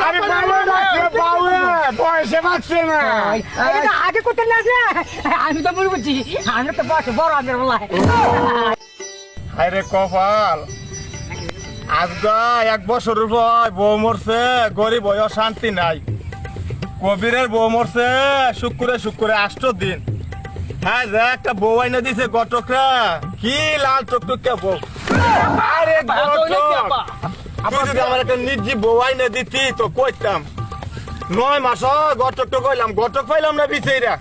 আরে বাবা বয়সে বাঁচছে না আগে করতে না আমি তো মনে করছি আমি তো বয়সে বড় আমাদের বলা আরে কপাল আজগা 1 বছরের পর বউ মরছে গরিব হয়ে শান্তি নাই কবিরের বউ মরছে শুক্রে 8 দিন হ্যাঁ যে একটা বউ আইনা দিছে গটকরা কি লাল টকটকে বউ আরে গটক তুই যদি আমার একটা নিজি বউ আইনা দিতি তো কইতাম 9 মাস গটক তো কইলাম গটক পাইলাম না বিচাইরা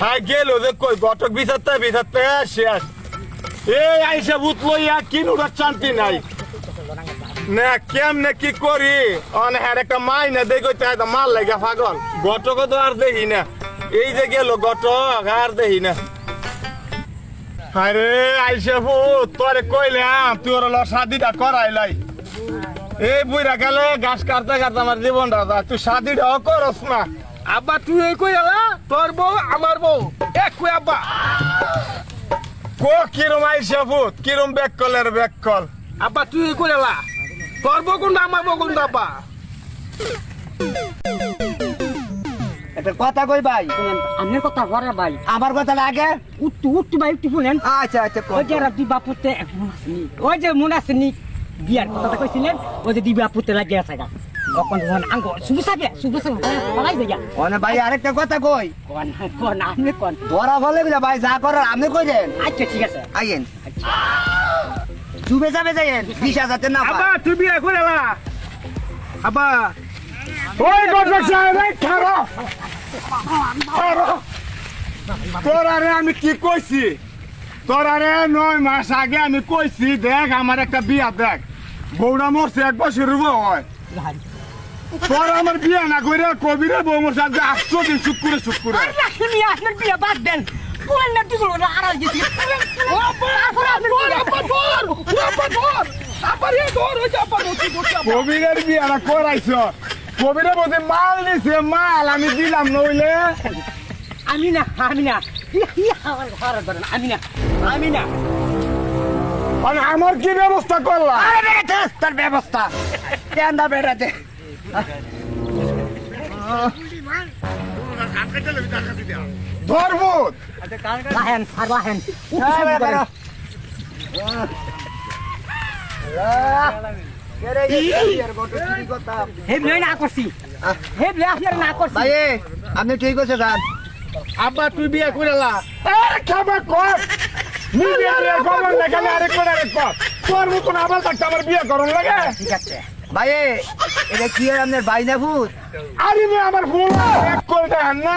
হ্যাঁ গেল যে কই গটক বিচারতে শেষ এই আইসা ভূত লইয়া কিনুর শান্তি নাই না কেমনে কি করি অনেক একটা মাই না দেখো মাল লাগে পাগল গটক তো আর দেখি না এই যে গেল গটক আর দেখি না আরে আইসা ভূত তোরে কইলাম তুই ওর শাদিটা করাইলাই এই বুইরা গেলে ঘাস কাটতে আমার জীবনটা তুই শাদিটাও করস না আব্বা তুই এই কই এলা তোর বউ আমার বউ এক কই আব্বা কিরম আইসা ভূত কিরম ব্যাক কল আব্বা তুই এই কই এলা তোর বউ কোনটা আমার বউ কোনটা আব্বা একটা কথা কই ভাই আমার কথা বড় ভাই আমার কথা লাগে উঠতে ভাই উঠতে শুনেন আচ্ছা ওই যে রাতি বাপুতে ওই যে মুনাসনি বিয়ার কথা কইছিলেন ওই যে দিবাপুতে লাগে আছে গা তখন যখন আঙ্গ সুবিসাকে বলাই দেয়া ওনা ভাই আরেকটা কথা কই কোন আপনি কোন ধরা বলে ভাই যা করার আপনি কই দেন আচ্ছা ঠিক আছে আইয়েন চুবে যাবে যাইয়েন 20,000 তে না আব্বা তুই বিয়ে করে এলা আব্বা ওই গটক সাহেব খারো তোরারে আমি কি কইছি তোরারে 9 মাস আগে আমি কইছি দেখ আমার একটা বিয়া দেখ বউটা মরছে 1 বছরের হয় তোর আমার বিয়া না করে কবিরে বউ মরছে আজকে 8 দিন শুক্রে আপনি আপনার বিয়া বাদ দেন পুরান না দিগুলো না আড়াল গেছি কবিরের বিয়াটা করাইছ কবিরে বলতে মাল নিছে মাল আমি দিলাম নইলে আমি না আমার কি ব্যবস্থা করলাম তার ব্যবস্থা কেন বেড়াতে ধর্মত লাহেন আপনি ঠিক আছে যান আব্বা তুই বিয়ে করে এলা খাবার কর গরম লাগে আরে করে তোর মতন আবার থাকতে আমার বিয়ে গরম লাগে ঠিক আছে ভাই এটা কি আর আপনার ভাই না ভূত আরে মেয়ে আমার ভুল এক করে দেন না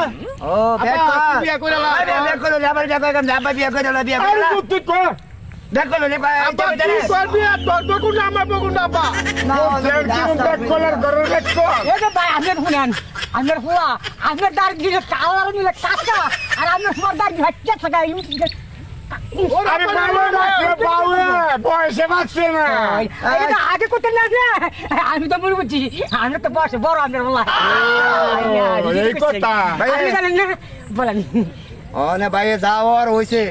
ও ব্যাক কর বিয়ে করে এলা ব্যাক করো আবার ব্যাক করে আব্বা বিয়ে করে বিয়ে আরে করে তুই কর ব্যাক করো রে ভাই আব্বা তুই তোর বিয়ে তোর বউ কোনটা আমার বউ কোনটা আব্বা ব্যাক কলার গরম ব্যাক কর এই যে ভাই আপনার শুনেন আপনার হুয়া আপনার দার গিয়ে কালার মিলে কাকা আর আপনার হুয়ার দার হচ্ছে থাকা আরে বাবা বয়সে বাঁচছে না এটা আগে করতে না আমি তো মনে করছি আমি তো বয়সে বড় আপনার বলা এই কথা আপনি জানেন না বলেন ও না ভাই যাওয়ার হইছে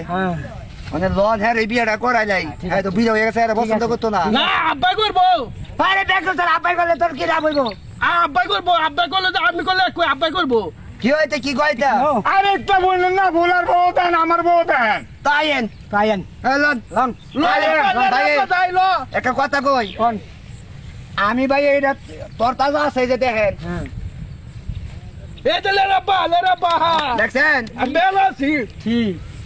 মানে লন হ্যাঁ এই বিয়েটা করাই নাই হ্যাঁ তো বিয়ে হয়ে গেছে আর পছন্দ করতো না না আব্বাই করবো আরে দেখ তোর আব্বাই করলে তোর কি লাভ হইব আব্বাই করবো আব্বাই করলে তো আমি করলে কই আব্বাই করবো কি হইতে কি কইতা আরে একটা বললেন না ভোলার বউ দেন আমার বউ দেন তাইয়েন পায়েন লন লন ভাই একটা কথা কই কোন আমি ভাই এটা তোর তাজা আছে যে দেখেন এই যে লে রাব্বা দেখছেন আমি বেলাছি কি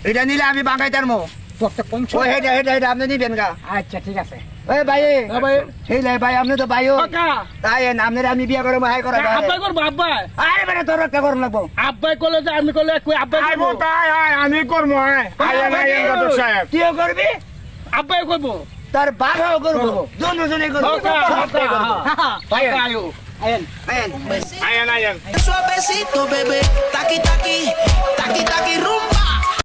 এটা নিলে আমি বাঙাইতার মো তোরটা কম ও হেডা আপনি নিবেন গা আচ্ছা ঠিক আছে ওই ভাই ভাই সেই লাই ভাই আপনি তো ভাইও কাকা তাইয়েন আপনার আমি বিয়ে করে হাই করা আব্বাই করবো আব্বাই আরে বেটা তোর একটা করুন লাগবো আব্বাই করলে যে আমি করলে কই আব্বাই আই করবো তাই আমি করবো আয় গটক সাহেব তুইও করবি আব্বাই করবো তার বাবাও করবো দুজনে করবো ভাই আয়ো আয়েন আয়েন আয়েন Suavecito, bebé, taqui, taqui, taqui, taqui, rumba.